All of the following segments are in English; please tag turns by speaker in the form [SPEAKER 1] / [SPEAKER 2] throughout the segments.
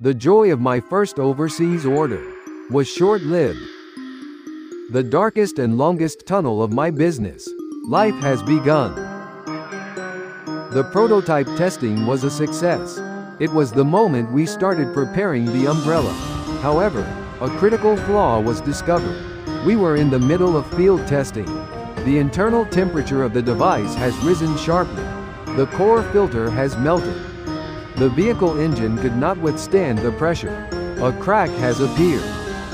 [SPEAKER 1] The joy of my first overseas order was short-lived. The darkest and longest tunnel of my business life has begun. The prototype testing was a success. It was the moment we started preparing the umbrella. However, a critical flaw was discovered. We were in the middle of field testing. The internal temperature of the device has risen sharply. The core filter has melted. The vehicle engine could not withstand the pressure. A crack has appeared.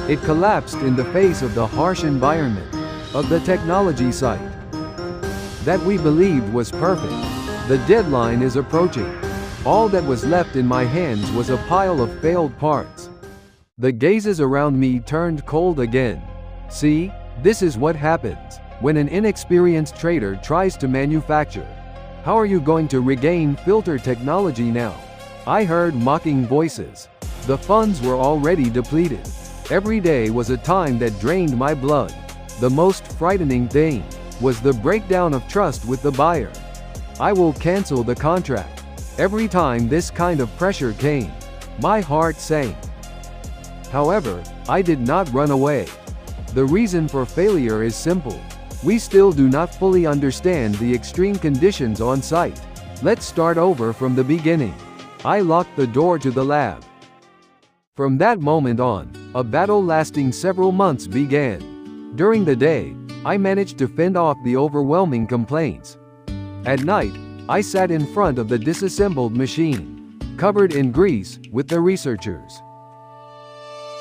[SPEAKER 1] It collapsed in the face of the harsh environment of the technology site that we believed was perfect. The deadline is approaching. All that was left in my hands was a pile of failed parts. The gazes around me turned cold again. See, this is what happens when an inexperienced trader tries to manufacture. How are you going to regain filter technology now? I heard mocking voices. The funds were already depleted. Every day was a time that drained my blood. The most frightening thing was the breakdown of trust with the buyer. I will cancel the contract. Every time this kind of pressure came, my heart sank. However, I did not run away. The reason for failure is simple. We still do not fully understand the extreme conditions on site. Let's start over from the beginning. I locked the door to the lab. From that moment on, a battle lasting several months began. During the day, I managed to fend off the overwhelming complaints. At night, I sat in front of the disassembled machine, covered in grease, with the researchers.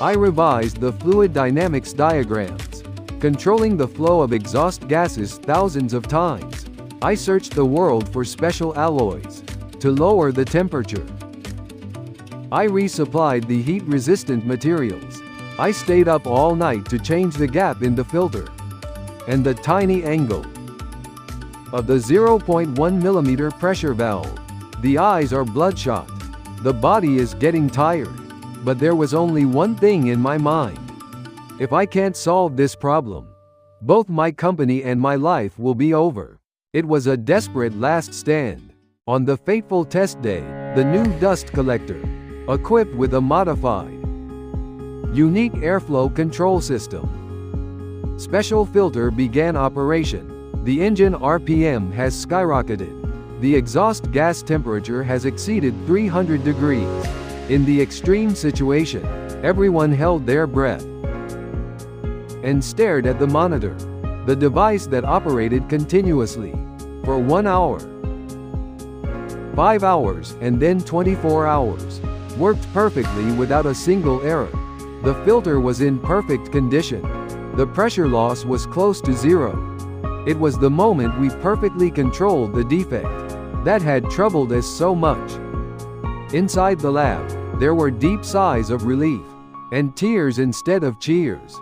[SPEAKER 1] I revised the fluid dynamics diagrams, controlling the flow of exhaust gases thousands of times. I searched the world for special alloys to lower the temperature. I resupplied the heat-resistant materials. I stayed up all night to change the gap in the filter and the tiny angle of the 0.1 mm pressure valve. The eyes are bloodshot. The body is getting tired. But there was only one thing in my mind. If I can't solve this problem, both my company and my life will be over. It was a desperate last stand. On the fateful test day, the new dust collector, equipped with a modified, unique airflow control system, special filter began operation. The engine RPM has skyrocketed. The exhaust gas temperature has exceeded 300 degrees. In the extreme situation, everyone held their breath and stared at the monitor. The device that operated continuously for 1 hour, 5 hours, and then 24 hours, worked perfectly without a single error. The filter was in perfect condition. The pressure loss was close to zero. It was the moment we perfectly controlled the defect that had troubled us so much. Inside the lab, there were deep sighs of relief and tears instead of cheers.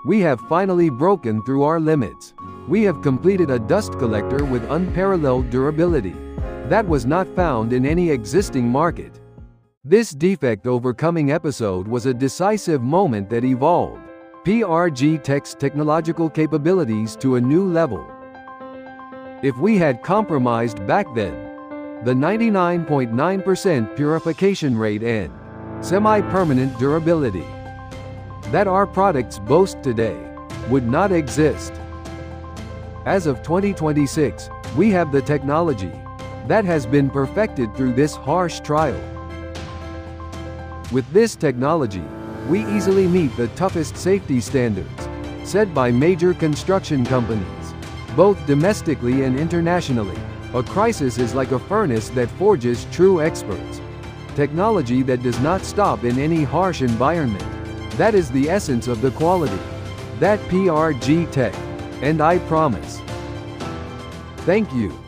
[SPEAKER 1] We have finally broken through our limits. We have completed a dust collector with unparalleled durability that was not found in any existing market. This defect overcoming episode was a decisive moment that evolved PRGTECH's technological capabilities to a new level. If we had compromised back then, the 99.9% purification rate and semi-permanent durability that our products boast today would not exist. As of 2026, we have the technology that has been perfected through this harsh trial. With this technology, we easily meet the toughest safety standards set by major construction companies, both domestically and internationally. A crisis is like a furnace that forges true experts. Technology that does not stop in any harsh environment. That is the essence of the quality that PRGTECH, and I promise. Thank you.